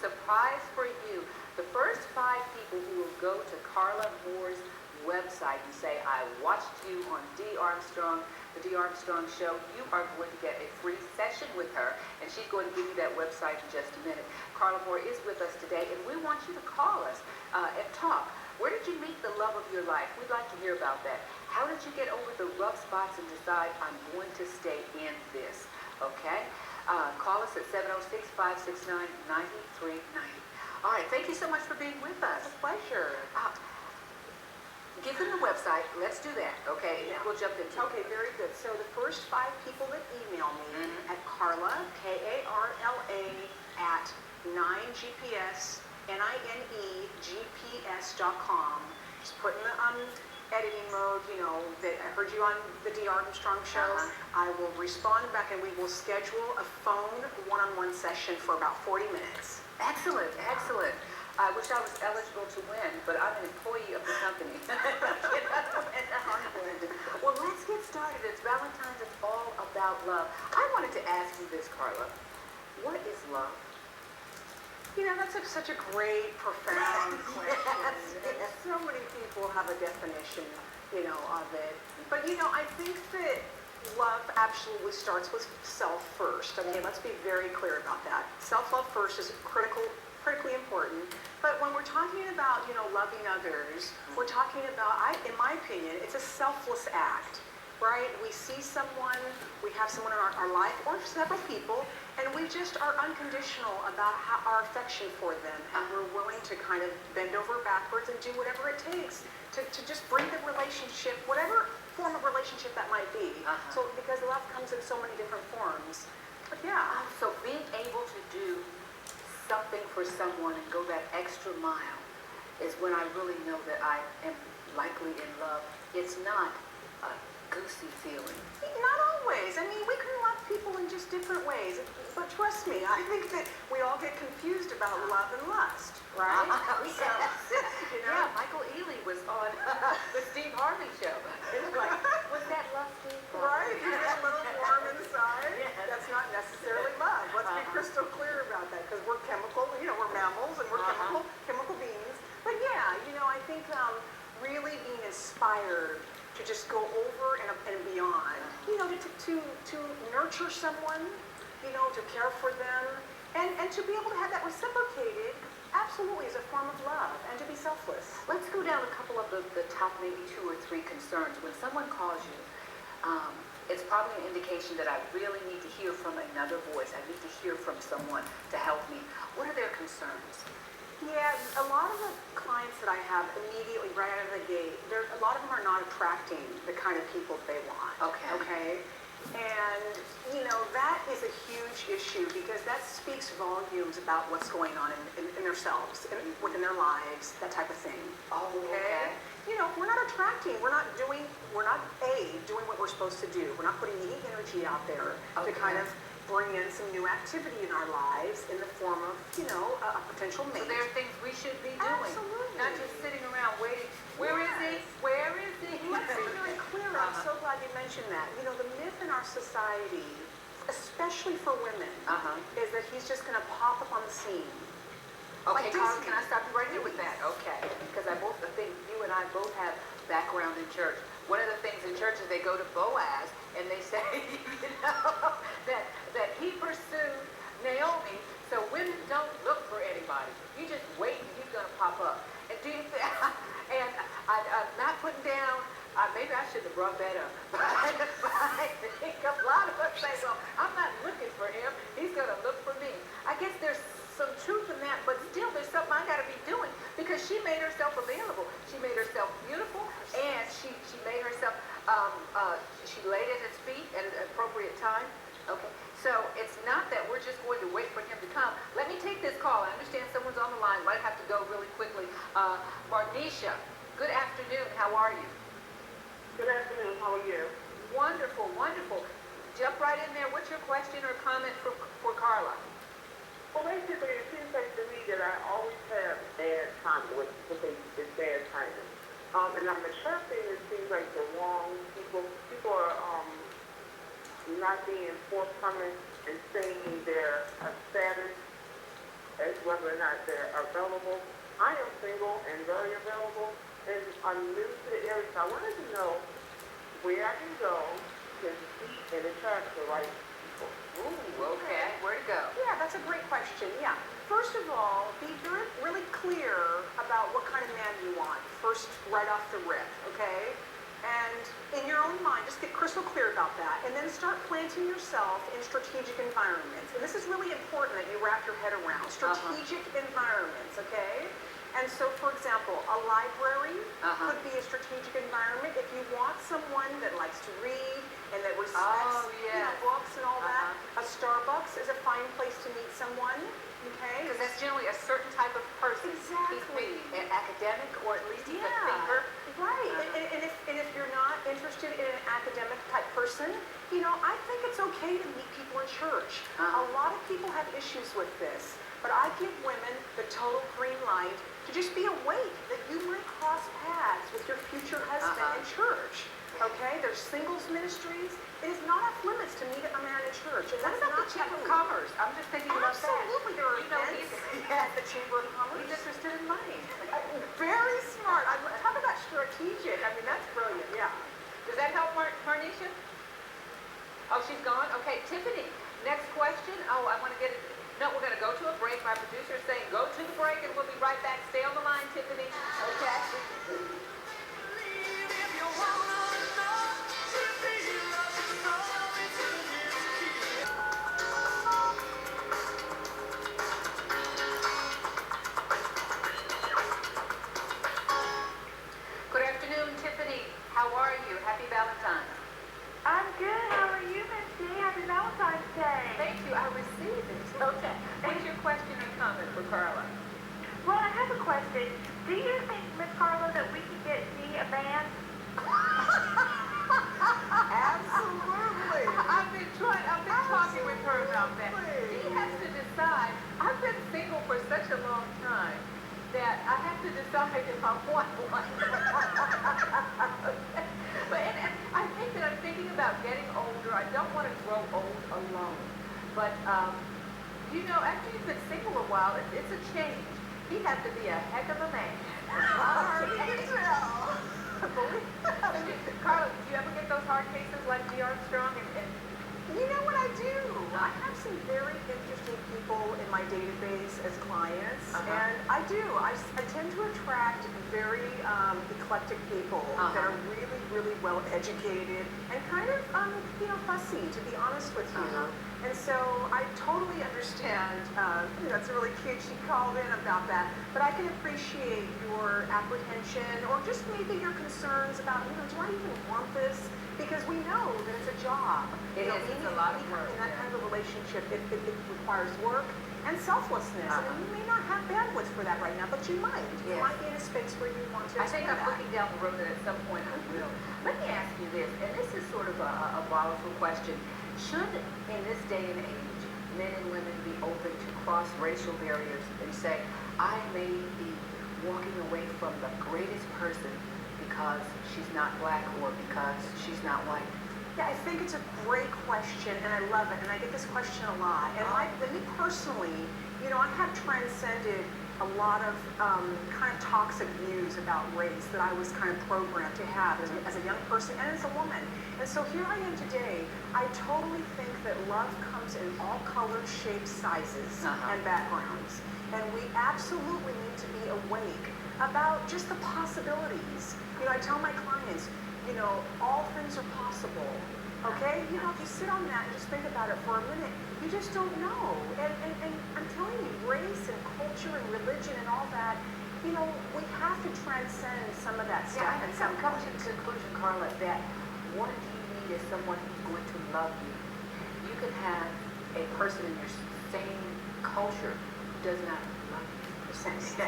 surprise for you. The first 5 people who will go to Karla Moore's website and say, I watched you on Armstrong, the Armstrong show, you are going to get a free session with her, and she's going to give you that website in just a minute. Karla Moore is with us today, and we want you to call us and talk. Where did you meet the love of your life? We'd like to hear about that. How did you get over the rough spots and decide, I'm going to stay in this? Okay? Call us at 706-569-9390. All right, thank you so much for being with us. It's a pleasure. Give them the website. Let's do that, okay? Yeah. We'll jump into Okay, very good. So the first 5 people that email me at Karla, K-A-R-L-A, at 9GPS.com. Just put in the editing mode, you know, that I heard you on the Armstrong show. I will respond back and we will schedule a phone one-on-one session for about 40 minutes. Excellent, excellent. I wish I was eligible to win, but I'm an employee of the company. Well, let's get started. It's Valentine's. It's all about love. I wanted to ask you this, Karla. What is love? You know, that's such a great, profound question. Yes. So many people have a definition, you know, of it. But, you know, I think that love absolutely starts with self first. Okay, let's be very clear about that. Self-love first is critically important. But when we're talking about, you know, loving others, we're talking about, in my opinion, it's a selfless act, right? We see someone, we have someone in our life, or several people, and we just are unconditional about our affection for them, and we're willing to kind of bend over backwards and do whatever it takes to just bring the relationship, whatever form of relationship that might be. So, because love comes in so many different forms. But yeah. So being able to do something for someone and go that extra mile is when I really know that I am likely in love. It's not a goosey feeling. Not always. I mean, we can love people in just different ways. But trust me, I think that we all get confused about love and lust, right? You know? Yeah, Michael Ealy was on the Steve Harvey show. It was like, was that love, Steve? Right? You're just a little warm inside. Yes. That's not necessarily love. Let's be crystal clear about that, because we're chemical, you know, we're mammals and we're chemical beings. But yeah, you know, I think really being inspired to just go over and beyond, you know, to nurture someone, you know, to care for them, and to be able to have that reciprocated, absolutely, is a form of love, and to be selfless. Let's go down a couple of the top maybe 2 or 3 concerns. When someone calls you, it's probably an indication that I really need to hear from another voice. I need to hear from someone to help me. What are their concerns? Yeah, a lot of the clients that I have immediately right out of the gate, a lot of them are not attracting the kind of people they want. Okay? And, you know, that is a huge issue, because that speaks volumes about what's going on in themselves, within their lives, that type of thing. Okay? You know, we're not attracting, we're not doing what we're supposed to do. We're not putting the energy out there to kind of bring in some new activity in our lives in the form of, you know, a potential mate. So there are things we should be doing. Absolutely. Not just sitting around waiting. Where is he? Where is he? Let's be really clear. I'm so glad you mentioned that. You know, the myth in our society, especially for women, is that he's just going to pop up on the scene. Okay, Karla, can I stop you right here with that? Okay, because I think you and I both have background in church. One of the things in church is they go to Boaz and they say, you know, that he pursued Naomi, so women don't look for anybody. You just wait and he's going to pop up. And do you think, and I'm not putting down, maybe I shouldn't have brought that up. But I think a lot of us say, well, I'm not looking for him. He's going to look for me. I guess there's some truth in that, but still there's something I got to be doing, because she made herself available. She made herself beautiful, and she made herself, she laid at his feet at an appropriate time. Okay, so it's not that we're just going to wait for him to come. Let me take this call. I understand someone's on the line. Might have to go really quickly. Marnisha, good afternoon. How are you? Good afternoon. How are you? Wonderful, wonderful. Jump right in there. What's your question or comment for Karla? Well, basically, it seems like to me that I always have bad timing with it's bad timing. And I'm attracting, it seems like, the wrong people. People are not being forthcoming and saying their status as whether or not they're available. I am single and very available, and I'm new to the area, so I wanted to know where I can go to meet and attract the right people. Ooh, okay. Where to go? Yeah, that's a great question. Yeah. First of all, be very, really clear about what kind of man you want. First, right off the rip, okay? And in your own mind, just get crystal clear about that. And then start planting yourself in strategic environments. And this is really important that you wrap your head around. Strategic environments, okay? And so, for example, a library could be a strategic environment. If you want someone that likes to read and that respects books and all that, a Starbucks is a fine place to meet someone, okay? Because that's generally a certain type of person. Exactly. He's an academic, or at least he's a thinker. Right. And if you're not interested in an academic type person, you know, I think it's okay to meet people in church. A lot of people have issues with this, but I give women the total green light to just be awake that you might cross paths with your future husband in church. Okay? There's singles ministries. It is not off limits to meet a man in church. And What that's about the not Chamber of taboo. Commerce? I'm just thinking about that. Absolutely, there are You know, events at the Chamber of Commerce. He's interested in money. Very smart. Talk about strategic. I mean, that's brilliant. Yeah. Does that help, Marnisha? Oh, she's gone? Okay, Tiffany, next question. Oh, I want to get it. No, we're going to go to a break. My producer is saying go to the break, and we'll be right back. Stay on the line, Tiffany. Okay. Good afternoon, Tiffany. How are you? Happy Valentine. I'm good. How are you, Miss G? Happy Valentine's Day. Thank you. I received it. Okay. What's your question or comment for Karla? Well, I have a question. Do you think, Miss Karla, that we can get me a man? Absolutely. I've been talking with her about that. She has to decide. I've been single for such a long time that I have to decide if I want one. But and I think that I'm thinking about getting older. I don't want to grow old alone. But you know, after you've been single a while, it's a change. He'd have to be a heck of a man. Karla, do you ever get those hard cases like the Armstrong? And You know what I do? I have some very interesting people in my database as clients, and I do. I tend to attract very eclectic people that are really, really well educated and kind of, fussy, to be honest with you. And so I totally understand. That's really cute. She called in about that, but I can appreciate your apprehension or just maybe your concerns about, do I even want this? Because we know that it's a job. It is. It's a lot of work. In that kind of a relationship, it requires work and selflessness. And you may not have bandwidth for that right now, but you might. You might be in a space where you want to. I think I'm looking down the road that at some point I will. Let me ask you this, and this is sort of a volatile question. Should, in this day and age, men and women be open to cross racial barriers and say, I may be walking away from the greatest person because she's not black or because she's not white? Yeah, I think it's a great question, and I love it, and I get this question a lot. And me personally, I have transcended a lot of kind of toxic views about race that I was kind of programmed to have as a young person and as a woman. And so here I am today. I totally think that love comes in all colors, shapes, sizes, and backgrounds. And we absolutely need to be awake about just the possibilities. I tell my clients, all things are possible. Okay? If you sit on that and just think about it for a minute, you just don't know. And I'm telling you, race and culture and religion and all that, we have to transcend some of that stuff. Yeah, I'm coming to the conclusion, Karla, that what you need is someone who's going to love you. You can have a person in your same culture who does not love you. Precisely.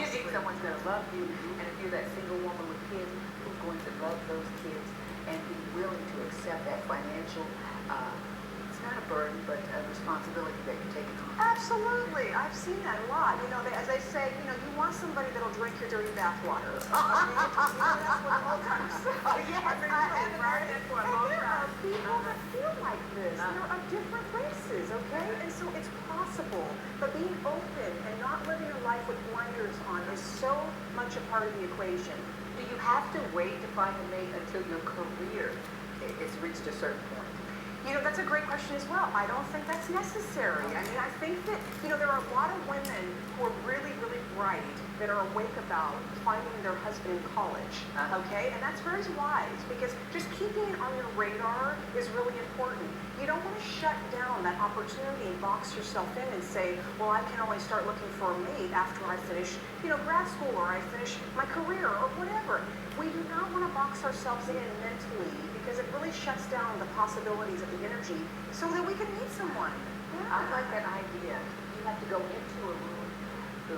You need someone who's going to love you, and if you're that single woman with kids, who's going to love those kids and be willing to accept that financial not a burden, but a responsibility that you're taking on. Absolutely. I've seen that a lot. As they say, you want somebody that'll drink your dirty bathwater. I mean, that's what most times say. Oh, yes, I have right? heard that for a And long there time. are people that feel like this. They're of different races, okay? And so it's possible. But being open and not living your life with blinders on is so much a part of the equation. Do you have to wait to find a mate until your career is reached a certain point? That's a great question as well. I don't think that's necessary. I mean, I think that, there are a lot of women who are really, really bright that are awake about finding their husband in college, okay? And that's very wise because just keeping it on your radar is really important. You don't want to shut down that opportunity and box yourself in and say, well, I can only start looking for a mate after I finish, grad school or I finish my career or whatever. We do not want to box ourselves in mentally because it really shuts down the possibilities of the energy so that we can meet someone. I like that idea. You have to go into a room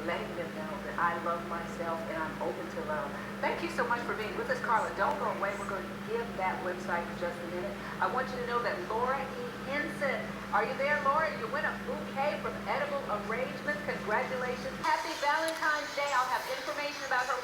letting them know that I love myself and I'm open to love. Thank you so much for being with us, Karla. Don't go away. We're going to give that website in just a minute. I want you to know that Laura E. Henson, are you there, Laura? You win a bouquet from Edible Arrangements. Congratulations. Happy Valentine's Day. I'll have information about her